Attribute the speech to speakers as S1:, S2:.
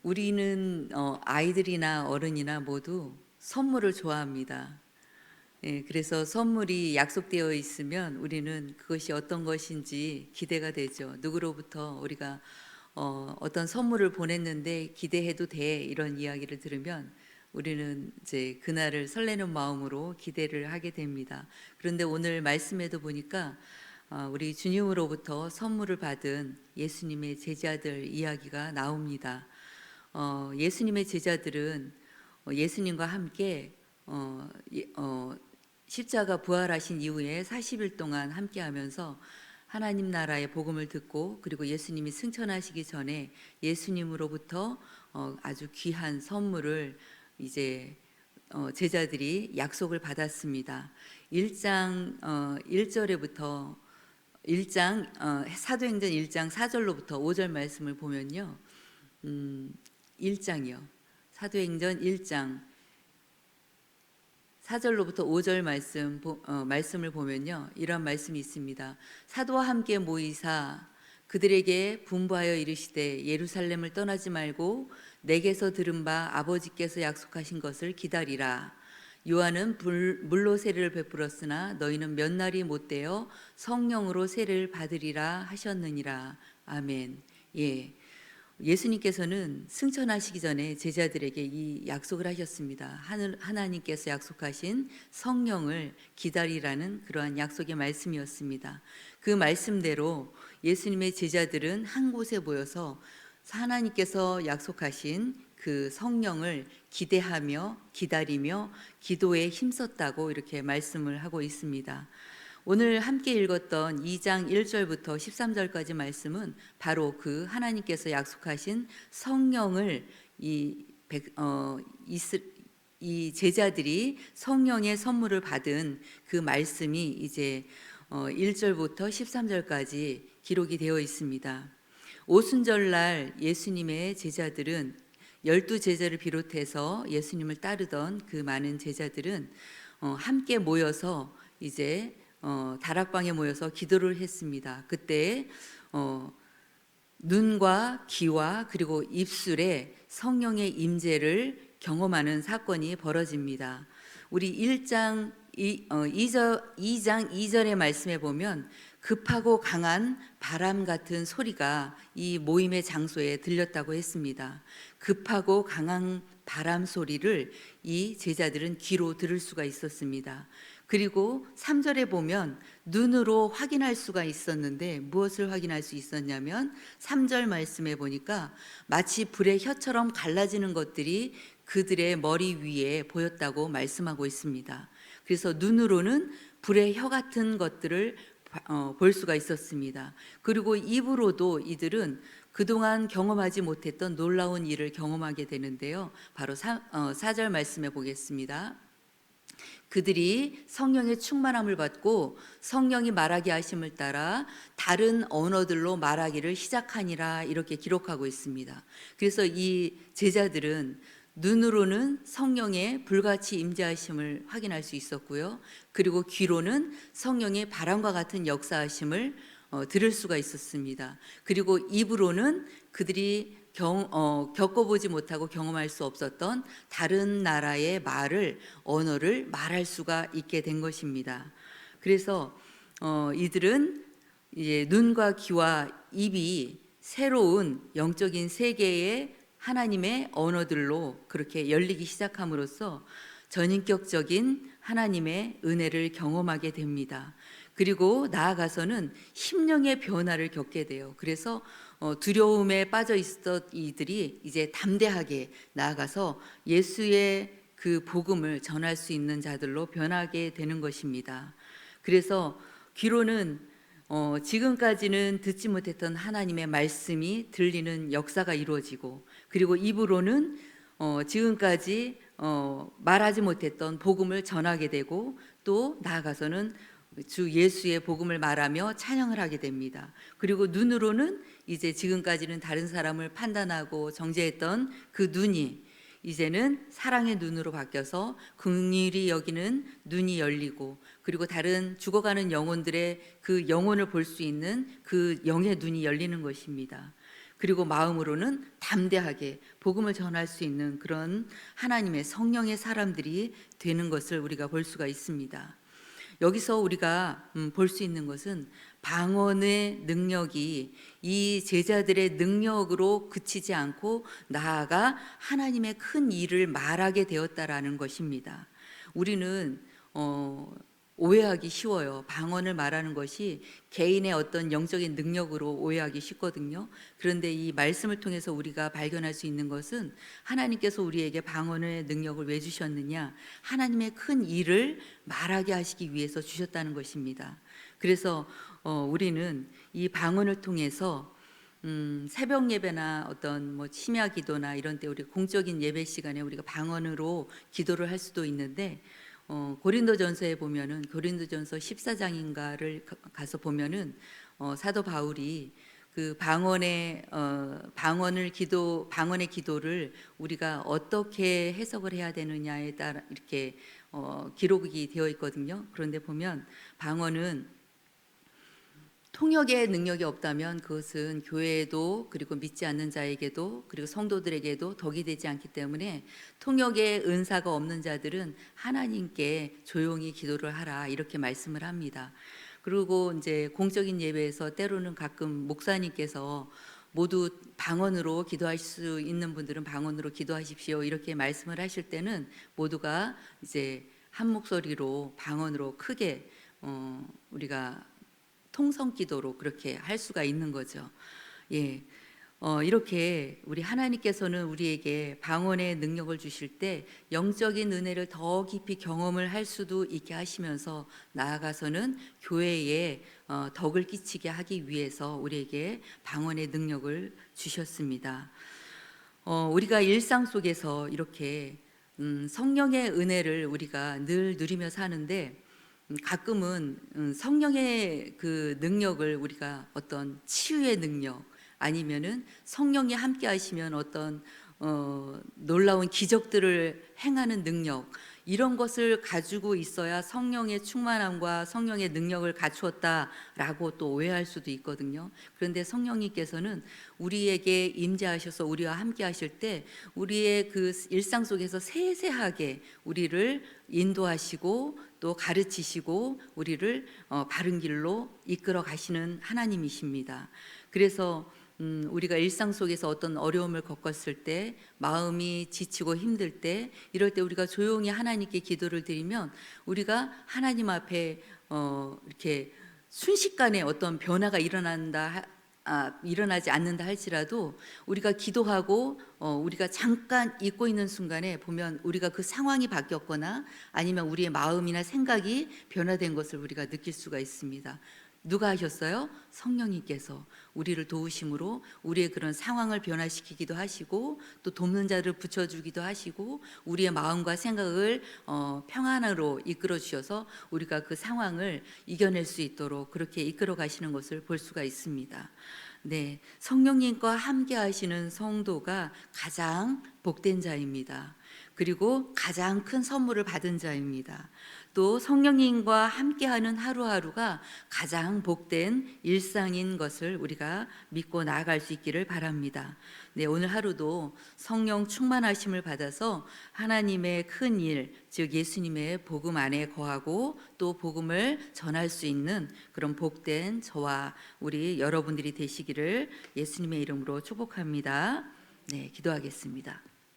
S1: 우리는 아이들이나 어른이나 모두 선물을 좋아합니다. 예, 그래서 선물이 약속되어 있으면 우리는 그것이 어떤 것인지 기대가 되죠. 누구로부터 우리가 어떤 선물을 보냈는데 기대해도 돼 이런 이야기를 들으면 우리는 이제 그날을 설레는 마음으로 기대를 하게 됩니다. 그런데 오늘 말씀에도 보니까 우리 주님으로부터 선물을 받은 예수님의 제자들 이야기가 나옵니다. 예수님의 제자들은 예수님과 함께 어, 예- 어, 십자가 부활하신 이후에 40일 동안 함께하면서 하나님 나라의 복음을 듣고, 그리고 예수님이 승천하시기 전에 예수님으로부터 아주 귀한 선물을 이제 제자들이 약속을 받았습니다. 1장 1절에부터 1장 사도행전 1장 4절로부터 5절 말씀을 보면요. 1장이요. 사도행전 1장 4절로부터 5절 말씀을 보면요. 이런 말씀이 있습니다. 사도와 함께 모이사 그들에게 분부하여 이르시되 예루살렘을 떠나지 말고 내게서 들은 바 아버지께서 약속하신 것을 기다리라. 요한은 물로 세례를 베풀었으나 너희는 몇 날이 못되어 성령으로 세례를 받으리라 하셨느니라. 아멘. 예. 예수님께서는 승천하시기 전에 제자들에게 이 약속을 하셨습니다. 하나님께서 약속하신 성령을 기다리라는 그러한 약속의 말씀이었습니다. 그 말씀대로 예수님의 제자들은 한 곳에 모여서 하나님께서 약속하신 그 성령을 기대하며 기다리며 기도에 힘썼다고 이렇게 말씀을 하고 있습니다. 오늘 함께 읽었던 2장 1절부터 13절까지 말씀은 바로 그 하나님께서 약속하신 성령을 이 제자들이 성령의 선물을 받은 그 말씀이 이제 1절부터 13절까지 기록이 되어 있습니다. 오순절날 예수님의 제자들은 12제자를 비롯해서 예수님을 따르던 그 많은 제자들은 함께 모여서 이제 다락방에 모여서 기도를 했습니다. 그때 눈과 귀와 그리고 입술에 성령의 임재를 경험하는 사건이 벌어집니다. 우리 1장 2장 2절의 말씀에 보면 급하고 강한 바람 같은 소리가 이 모임의 장소에 들렸다고 했습니다. 급하고 강한 바람 소리를 이 제자들은 귀로 들을 수가 있었습니다. 그리고 3절에 보면 눈으로 확인할 수가 있었는데 무엇을 확인할 수 있었냐면 3절 말씀에 보니까 마치 불의 혀처럼 갈라지는 것들이 그들의 머리 위에 보였다고 말씀하고 있습니다. 그래서 눈으로는 불의 혀 같은 것들을 볼 수가 있었습니다. 그리고 입으로도 이들은 그동안 경험하지 못했던 놀라운 일을 경험하게 되는데요. 바로 4절 말씀해 보겠습니다. 그들이 성령의 충만함을 받고 성령이 말하게 하심을 따라 다른 언어들로 말하기를 시작하니라 이렇게 기록하고 있습니다. 그래서 이 제자들은 눈으로는 성령의 불같이 임재하심을 확인할 수 있었고요. 그리고 귀로는 성령의 바람과 같은 역사하심을 들을 수가 있었습니다. 그리고 입으로는 그들이 겪어보지 못하고 경험할 수 없었던 다른 나라의 언어를 말할 수가 있게 된 것입니다. 그래서 이들은 이제 눈과 귀와 입이 새로운 영적인 세계의 하나님의 언어들로 그렇게 열리기 시작함으로써 전인격적인 하나님의 은혜를 경험하게 됩니다. 그리고 나아가서는 심령의 변화를 겪게 돼요. 그래서 두려움에 빠져 있었던 이들이 이제 담대하게 나아가서 예수의 그 복음을 전할 수 있는 자들로 변하게 되는 것입니다. 그래서 귀로는 지금까지는 듣지 못했던 하나님의 말씀이 들리는 역사가 이루어지고, 그리고 입으로는 지금까지 말하지 못했던 복음을 전하게 되고, 또 나아가서는 주 예수의 복음을 말하며 찬양을 하게 됩니다. 그리고 눈으로는 이제 지금까지는 다른 사람을 판단하고 정죄했던 그 눈이 이제는 사랑의 눈으로 바뀌어서 긍휼히 여기는 눈이 열리고, 그리고 다른 죽어가는 영혼들의 그 영혼을 볼 수 있는 그 영의 눈이 열리는 것입니다. 그리고 마음으로는 담대하게 복음을 전할 수 있는 그런 하나님의 성령의 사람들이 되는 것을 우리가 볼 수가 있습니다. 여기서 우리가 볼 수 있는 것은 방언의 능력이 이 제자들의 능력으로 그치지 않고 나아가 하나님의 큰 일을 말하게 되었다라는 것입니다. 우리는 오해하기 쉬워요. 방언을 말하는 것이 개인의 어떤 영적인 능력으로 오해하기 쉽거든요. 그런데 이 말씀을 통해서 우리가 발견할 수 있는 것은 하나님께서 우리에게 방언의 능력을 왜 주셨느냐? 하나님의 큰 일을 말하게 하시기 위해서 주셨다는 것입니다. 그래서 우리는 이 방언을 통해서 새벽 예배나 어떤 뭐 심야 기도나 이런 때 우리 공적인 예배 시간에 우리가 방언으로 기도를 할 수도 있는데 고린도전서에 보면은 고린도전서 14장인가를 가서 보면은 사도 바울이 그 방언의 기도를 우리가 어떻게 해석을 해야 되느냐에 따라 이렇게 기록이 되어 있거든요. 그런데 보면 방언은 통역의 능력이 없다면 그것은 교회에도 그리고 믿지 않는 자에게도 그리고 성도들에게도 덕이 되지 않기 때문에 통역의 은사가 없는 자들은 하나님께 조용히 기도를 하라 이렇게 말씀을 합니다. 그리고 이제 공적인 예배에서 때로는 가끔 목사님께서 모두 방언으로 기도할 수 있는 분들은 방언으로 기도하십시오 이렇게 말씀을 하실 때는 모두가 이제 한 목소리로 방언으로 크게 우리가 통성 기도로 그렇게 할 수가 있는 거죠. 예. 이렇게 우리 하나님께서는 우리에게 방언의 능력을 주실 때 영적인 은혜를 더 깊이 경험을 할 수도 있게 하시면서 나아가서는 교회에 덕을 끼치게 하기 위해서 우리에게 방언의 능력을 주셨습니다. 우리가 일상 속에서 이렇게 성령의 은혜를 우리가 늘 누리며 사는데 가끔은 성령의 그 능력을 우리가 어떤 치유의 능력 아니면은 성령이 함께 하시면 어떤 놀라운 기적들을 행하는 능력 이런 것을 가지고 있어야 성령의 충만함과 성령의 능력을 갖추었다라고 또 오해할 수도 있거든요. 그런데 성령님께서는 우리에게 임재하셔서 우리와 함께 하실 때 우리의 그 일상 속에서 세세하게 우리를 인도하시고 또 가르치시고 우리를 바른 길로 이끌어 가시는 하나님이십니다. 그래서 우리가 일상 속에서 어떤 어려움을 겪었을 때 마음이 지치고 힘들 때 이럴 때 우리가 조용히 하나님께 기도를 드리면 우리가 하나님 앞에 이렇게 순식간에 어떤 변화가 일어나지 않는다 할지라도 우리가 기도하고 우리가 잠깐 잊고 있는 순간에 보면 우리가 그 상황이 바뀌었거나 아니면 우리의 마음이나 생각이 변화된 것을 우리가 느낄 수가 있습니다. 누가 하셨어요? 성령님께서 우리를 도우심으로 우리의 그런 상황을 변화시키기도 하시고 또 돕는 자를 붙여주기도 하시고 우리의 마음과 생각을 평안으로 이끌어 주셔서 우리가 그 상황을 이겨낼 수 있도록 그렇게 이끌어 가시는 것을 볼 수가 있습니다. 네, 성령님과 함께 하시는 성도가 가장 복된 자입니다. 그리고 가장 큰 선물을 받은 자입니다. 또 성령님과 함께하는 하루하루가 가장 복된 일상인 것을 우리가 믿고 나아갈 수 있기를 바랍니다. 네, 오늘 하루도 성령 충만하심을 받아서 하나님의 큰 일, 즉 예수님의 복음 안에 거하고 또 복음을 전할 수 있는 그런 복된 저와 우리 여러분들이 되시기를 예수님의 이름으로 축복합니다. 네, 기도하겠습니다.